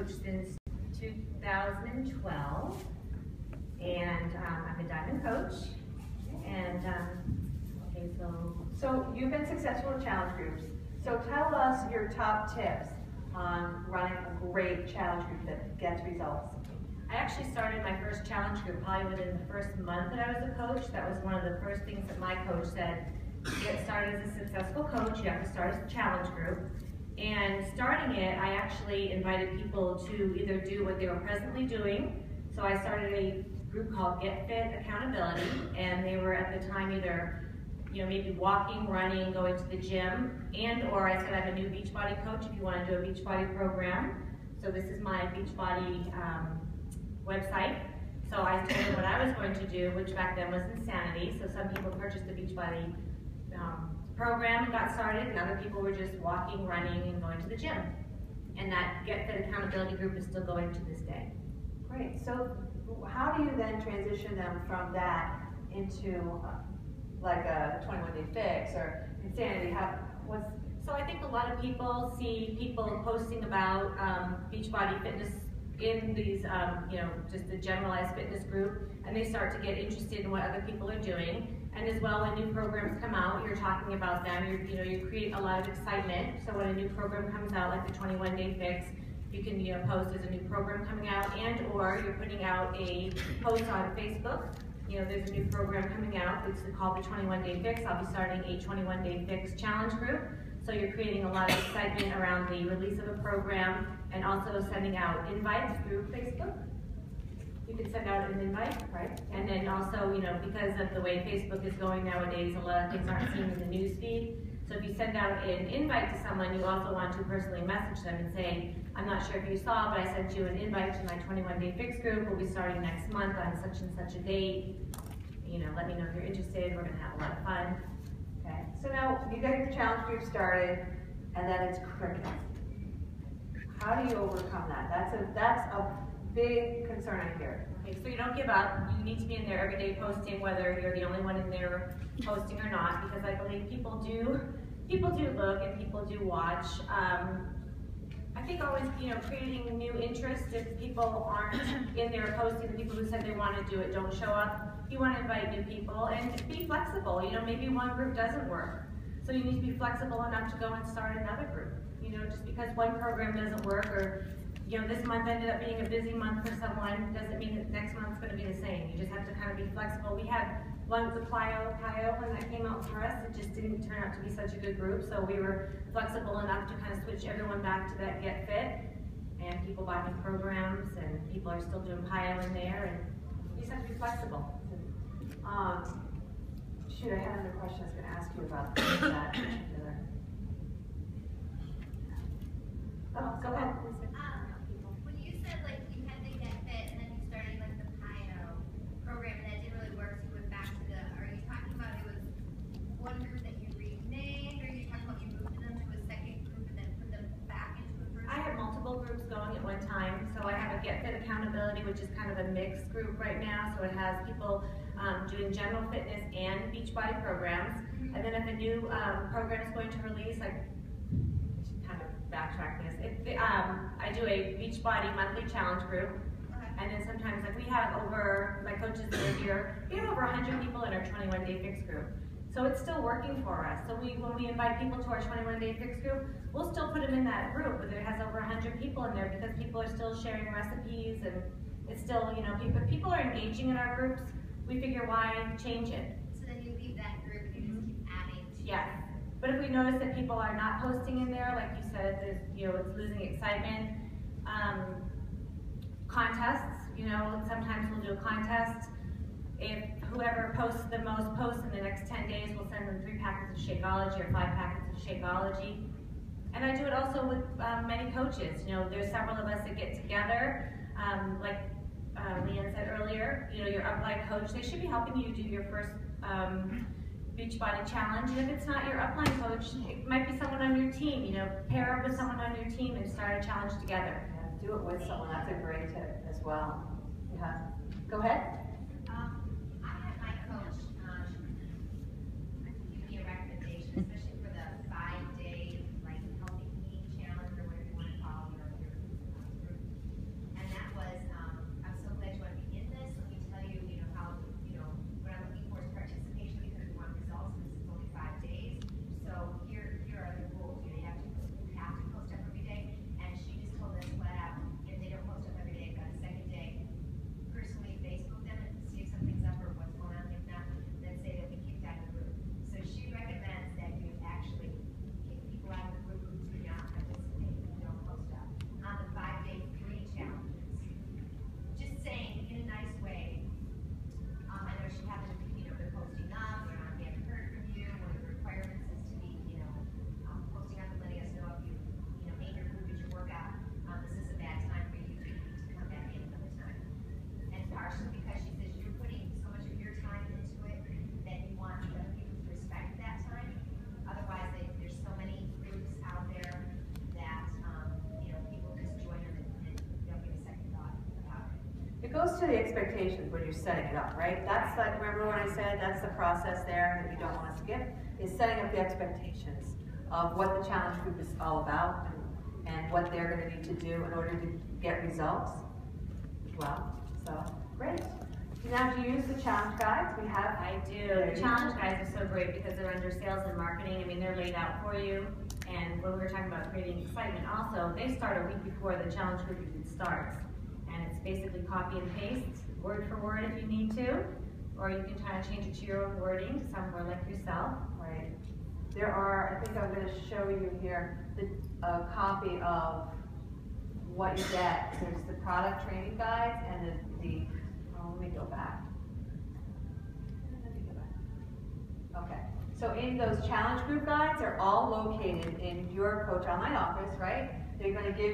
coached since 2012, and I'm a diamond coach. And okay, so you've been successful in challenge groups. So tell us your top tips on running a great challenge group that gets results. I actually started my first challenge group probably within the first month that I was a coach. That was one of the first things that my coach said. To get started as a successful coach, you have to start as a challenge group. And starting it, I actually invited people to either do what they were presently doing. So I started a group called Get Fit Accountability, and they were at the time either maybe walking, running, going to the gym, and or I said I'm a new Beachbody coach if you want to do a Beachbody program. So this is my Beachbody website. So I told them what I was going to do, which back then was Insanity. So some people purchased the Beachbody program and got started, and other people were just walking, running, and going to the gym. And that Get Fit Accountability group is still going to this day. Great. So how do you then transition them from that into like a 21-day fix or Insanity? So I think a lot of people see people posting about Beachbody fitness in these, just a generalized fitness group, and they start to get interested in what other people are doing. And as well, when new programs come out, you're talking about them. You create a lot of excitement. So when a new program comes out, like the 21-day fix, you can post there's a new program coming out, and or you're putting out a post on Facebook. There's a new program coming out. It's called the 21-day fix. I'll be starting a 21-day fix challenge group. So you're creating a lot of excitement around the release of a program, and also sending out invites through Facebook. You can send out an invite, right? And then also, because of the way Facebook is going nowadays, a lot of things aren't seen in the news feed. So if you send out an invite to someone, you also want to personally message them and say, I'm not sure if you saw, but I sent you an invite to my 21-day fix group. We'll be starting next month on such and such a date. Let me know if you're interested. We're going to have a lot of fun. Okay. So now you get your challenge group started, and then it's crickets. How do you overcome that? That's a big concern I hear. Okay, so you don't give up. You need to be in there every day posting, whether you're the only one in there posting or not, because I believe people do look and people do watch. I think always, creating new interest. If people aren't in there posting, the people who said they want to do it don't show up. You want to invite new people and be flexible. Maybe one group doesn't work, so you need to be flexible enough to go and start another group. Just because one program doesn't work, or this month ended up being a busy month for someone, doesn't mean that next month's going to be the same. You just have to kind of be flexible. We had one with the Plyo when that came out for us. It just didn't turn out to be such a good group, so we were flexible enough to kind of switch everyone back to that Get Fit, and people bought new programs, and people are still doing Plyo in there, and you just have to be flexible. Shoot, I had another question I was going to ask you about that particular. Oh, go ahead. When you said you had the Get Fit and then you started the Plyo program and that didn't really work, so you went back to are you talking about it was one group that you renamed, or are you talking about you moved them to a second group and then put them back into a first? I have multiple groups going at one time. So I have a Get Fit Accountability, which is kind of a mixed group right now. So it has people doing general fitness and Beachbody programs. And then if a new program is going to release, backtrack this. I do a Beachbody monthly challenge group, and then sometimes we have my coaches that are here, we have over 100 people in our 21-day fix group. So it's still working for us. So when we invite people to our 21-day fix group, we'll still put them in that group, but it has over 100 people in there because people are still sharing recipes, and it's still, if people are engaging in our groups, we figure why change it. So then you leave that group and you just keep adding to Yes. But if we notice that people are not posting in there, like you said, there's, it's losing excitement. Contests, sometimes we'll do a contest. If whoever posts the most posts in the next 10 days, we'll send them 3 packets of Shakeology or 5 packets of Shakeology. And I do it also with many coaches. There's several of us that get together. Like Leanne said earlier, your upline coach, they should be helping you do your first Beachbody challenge, and if it's not your upline coach, it might be someone on your team. Pair up with someone on your team and start a challenge together. Yeah, do it with someone. That's a great tip as well. Yeah. Go ahead. I had my coach give me a recommendation, especially for the 5-day healthy eating challenge, or whatever you want to call your group. goes to the expectations when you're setting it up, right? That's like, remember when I said that's the process there that you don't want to skip, is setting up the expectations of what the challenge group is all about and what they're going to need to do in order to get results. Well, so great. Now, do you use the challenge guides? We have. I do. The challenge guides are so great because they're under sales and marketing. I mean, they're laid out for you. And when we were talking about creating excitement, also, they start a week before the challenge group even starts. And it's basically copy and paste, word for word if you need to. Or you can kind of change it to your own wording, somewhere like yourself. Right. There are, I think I'm going to show you here a copy of what you get. There's the product training guides and let me go back. Okay, so in those challenge group guides are all located in your Coach Online office, right? They're going to give